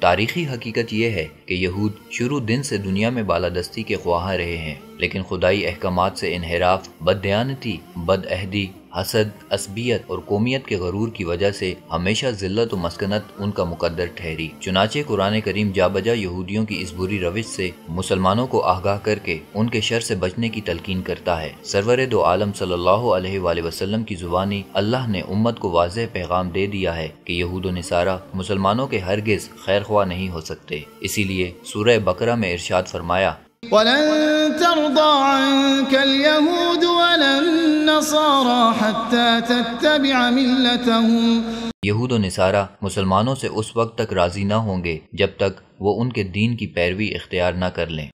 تاریخی حقیقت یہ ہے کہ یہود شروع دن سے دنیا میں بالادستی کے خواہاں رہے ہیں، لیکن خدائی احکامات سے انحراف، بددیانتی، بدعہدی، حسد، عصبیت اور قومیت کے غرور کی وجہ سے ہمیشہ ذلت و مسکنت ان کا مقدر ٹھہری۔ چنانچہ قرآن کریم جا بجا یہودیوں کی اس بری روش سے مسلمانوں کو آگاہ کر کے ان کے شر سے بچنے کی تلقین کرتا ہے۔ سرور دو عالم صلی اللہ علیہ وآلہ وسلم کی زبانی اللہ نے امت کو واضح پیغام دے دیا ہے کہ یہود و نصارہ مسلمانوں کے ہرگز خیر خواہ نہیں ہو سکتے۔ اسی لیے سورہ بقرہ میں ارشاد فرمایا، وَلَن تَرْضَىٰ عَنكَ الْيَهُودُ وَلَا النَّصَارَىٰ حَتَّىٰ تَتَّبِعَ مِلَّتَهُمْ۔ یہود و نصارہ مسلمانوں سے اس وقت تک راضی نہ ہوں گے جب تک وہ ان کے دین کی پیروی اختیار نہ کر لیں۔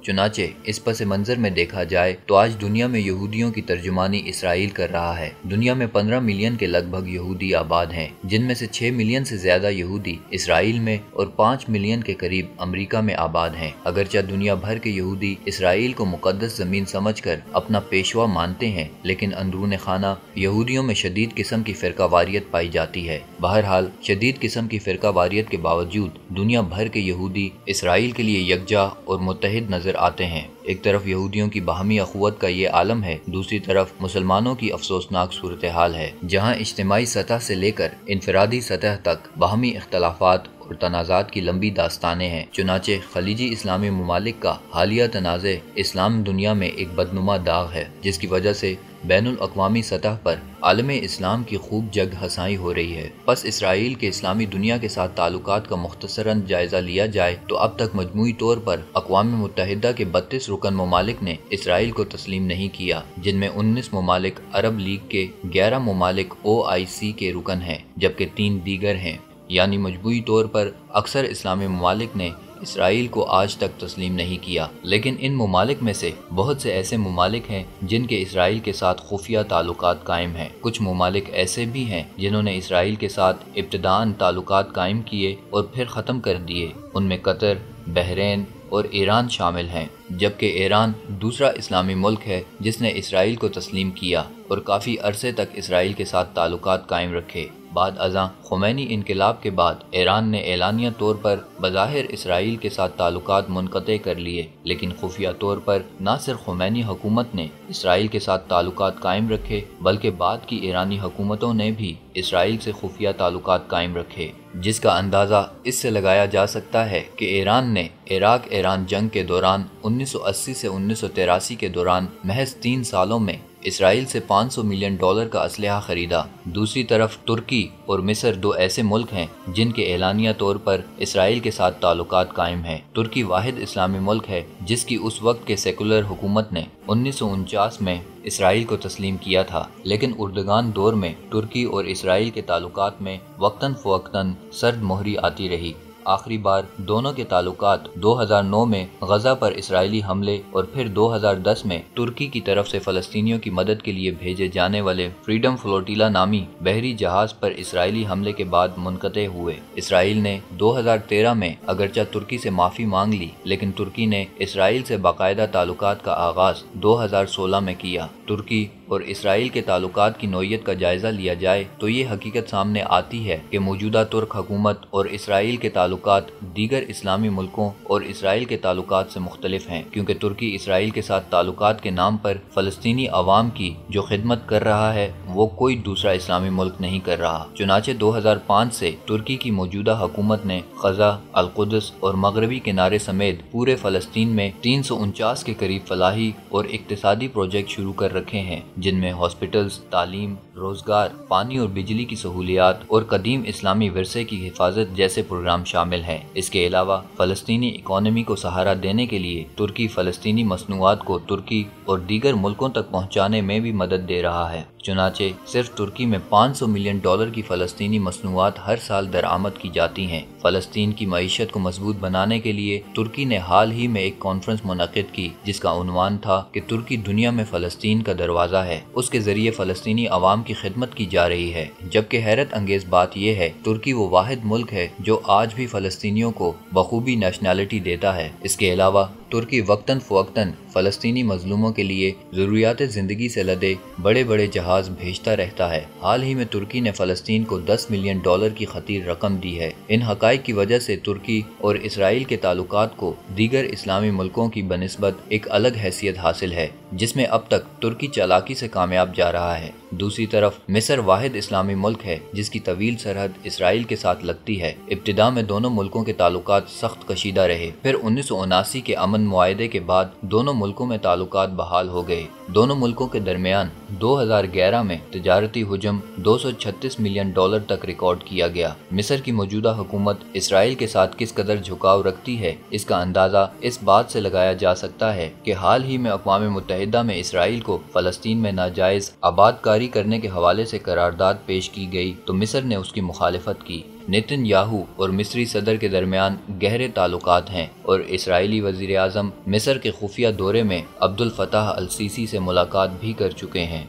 چنانچہ اس پس منظر میں دیکھا جائے تو آج دنیا میں یہودیوں کی ترجمانی اسرائیل کر رہا ہے۔ دنیا میں 15 ملین کے لگ بھگ یہودی آباد ہیں، جن میں سے 6 ملین سے زیادہ یہودی اسرائیل میں اور 5 ملین کے قریب امریکہ میں آباد ہیں۔ اگرچہ دنیا بھر کے یہودی اسرائیل کو مقدس زمین سمجھ کر اپنا پیشوا مانتے ہیں، لیکن اندرون خانہ یہودیوں میں شدید قسم کی فرقہ واریت پائی جاتی ہے۔ بہرحال شدید قسم کی فرقہ واریت کے باوجود دنیا بھر کے یہودی اسرائیل کے لیے یکجا اور متحد نظر آتے ہیں۔ ایک طرف یہودیوں کی باہمی اخوت کا یہ عالم ہے، دوسری طرف مسلمانوں کی افسوسناک صورتحال ہے، جہاں اجتماعی سطح سے لے کر انفرادی سطح تک باہمی اختلافات اور تنازعات کی لمبی داستانیں ہیں۔ چنانچہ خلیجی اسلامی ممالک کا حالیہ تنازع اسلام دنیا میں ایک بدنما داغ ہے، جس کی وجہ سے بین الاقوامی سطح پر عالم اسلام کی خوب جگ ہسائی ہو رہی ہے۔ پس اسرائیل کے اسلامی دنیا کے ساتھ تعلقات کا مختصراً جائزہ لیا جائے تو اب تک مجموعی طور پر اقوام متحدہ کے 32 رکن ممالک نے اسرائیل کو تسلیم نہیں کیا، جن میں 19 ممالک عرب لیگ کے، 11 ممالک OIC کے رکن ہیں، جبکہ 3 دیگر ہیں، یعنی مجموعی طور پر اکثر اسلامی ممالک نے اسرائیل کو آج تک تسلیم نہیں کیا۔ لیکن ان ممالک میں سے بہت سے ایسے ممالک ہیں جن کے اسرائیل کے ساتھ خفیہ تعلقات قائم ہیں۔ کچھ ممالک ایسے بھی ہیں جنہوں نے اسرائیل کے ساتھ ابتداءً تعلقات قائم کیے اور پھر ختم کر دیے۔ ان میں قطر، بحرین اور ایران شامل ہیں، جبکہ ایران دوسرا اسلامی ملک ہے جس نے اسرائیل کو تسلیم کیا اور کافی عرصے تک اسرائیل کے ساتھ تعلقات قائم رکھے۔ بعد ازاں خمینی انقلاب کے بعد ایران نے اعلانیہ طور پر بظاہر اسرائیل کے ساتھ تعلقات منقطع کر لیے، لیکن خفیہ طور پر نہ صرف خمینی حکومت نے اسرائیل کے ساتھ تعلقات قائم رکھے، بلکہ بعد کی ایرانی حکومتوں نے بھی اسرائیل سے خفیہ تعلقات قائم رکھے، جس کا اندازہ اس سے لگایا جا سکتا ہے کہ ایران نے عراق ایران جنگ کے دوران 1980 سے 1983 کے دوران محض 3 سالوں میں اسرائیل سے $500 ملین کا اسلحہ خریدا۔ دوسری طرف ترکی اور مصر 2 ایسے ملک ہیں جن کے اعلانیہ طور پر اسرائیل کے ساتھ تعلقات قائم ہیں۔ ترکی واحد اسلامی ملک ہے جس کی اس وقت کے سیکولر حکومت نے 1949 میں اسرائیل کو تسلیم کیا تھا، لیکن اردگان دور میں ترکی اور اسرائیل کے تعلقات میں وقتاً فوقتاً سرد مہری آتی رہی۔ آخری بار دونوں کے تعلقات 2009 میں غزہ پر اسرائیلی حملے اور پھر 2010 میں ترکی کی طرف سے فلسطینیوں کی مدد کے لیے بھیجے جانے والے فریڈم فلوٹیلا نامی بحری جہاز پر اسرائیلی حملے کے بعد منقطع ہوئے۔ اسرائیل نے 2013 میں اگرچہ ترکی سے معافی مانگ لی، لیکن ترکی نے اسرائیل سے باقاعدہ تعلقات کا آغاز 2016 میں کیا۔ ترکی اور اسرائیل کے تعلقات کی نوعیت کا جائزہ لیا جائے تو یہ حقیقت سامنے آتی ہے کہ موجودہ ترک حکومت اور اسرائیل کے تعلقات دیگر اسلامی ملکوں اور اسرائیل کے تعلقات سے مختلف ہیں، کیونکہ ترکی اسرائیل کے ساتھ تعلقات کے نام پر فلسطینی عوام کی جو خدمت کر رہا ہے وہ کوئی دوسرا اسلامی ملک نہیں کر رہا۔ چنانچہ 2005 سے ترکی کی موجودہ حکومت نے غزہ، القدس اور مغربی کنارے سمیت پورے فلسطین میں 349 کے قریب فلاحی اور اقتصادی پروجیکٹ شروع کر رکھے ہیں، جن میں ہاسپٹلز، تعلیم، روزگار، پانی اور بجلی کی سہولیات اور قدیم اسلامی ورثے کی حفاظت جیسے پروگرام شامل ہیں۔ اس کے علاوہ فلسطینی اکانومی کو سہارا دینے کے لیے ترکی فلسطینی مصنوعات کو ترکی اور دیگر ملکوں تک پہنچانے میں بھی مدد دے رہا ہے۔ چنانچہ صرف ترکی میں $500 ملین کی فلسطینی مصنوعات ہر سال درآمد کی جاتی ہیں۔ فلسطین کی معیشت کو مضبوط بنانے کے لیے ترکی نے حال ہی میں ایک کانفرنس منعقد کی جس کا عنوان تھا کہ ترکی دنیا میں فلسطین کا دروازہ ہے، اس کے ذریعے فلسطینی عوام کی خدمت کی جا رہی ہے۔ جبکہ حیرت انگیز بات یہ ہے ترکی وہ واحد ملک ہے جو آج بھی فلسطینیوں کو بخوبی نیشنلٹی دیتا ہے۔ اس کے علاوہ ترکی وقتاً فوقتاً فلسطینی مظلوموں کے لیے ضروریات زندگی سے لدے بڑے بڑے جہاز بھیجتا رہتا ہے۔ حال ہی میں ترکی نے فلسطین کو $10 ملین کی خطیر رقم دی ہے۔ ان حقائق کی وجہ سے ترکی اور اسرائیل کے تعلقات کو دیگر اسلامی ملکوں کی بنسبت ایک الگ حیثیت حاصل ہے، جس میں اب تک ترکی چالاکی سے کامیاب جا رہا ہے۔ دوسری طرف مصر واحد اسلامی ملک ہے جس کی طویل سرحد اسرائیل کے ساتھ لگتی ہے۔ ابتدا میں دونوں ملکوں کے تعلقات سخت کشیدہ رہے، پھر 1979 کے امن معاہدے کے بعد دونوں ملکوں میں تعلقات بحال ہو گئے۔ دونوں ملکوں کے درمیان 2011 میں تجارتی حجم $236 ملین تک ریکارڈ کیا گیا۔ مصر کی موجودہ حکومت اسرائیل کے ساتھ کس قدر جھکاؤ رکھتی ہے، اس کا اندازہ اس بات سے لگایا جا سکتا ہے کہ حال ہی میں اقوام متحدہ میں اسرائیل کو فلسطین میں ناجائز آباد کاری کرنے کے حوالے سے قرارداد پیش کی گئی تو مصر نے اس کی مخالفت کی۔ نیتن یاہو اور مصری صدر کے درمیان گہرے تعلقات ہیں اور اسرائیلی وزیر اعظم مصر کے خفیہ دورے میں عبد الفتاح السیسی سے ملاقات بھی کر چکے ہیں۔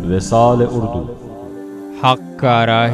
وصال اردو، حق کا راہ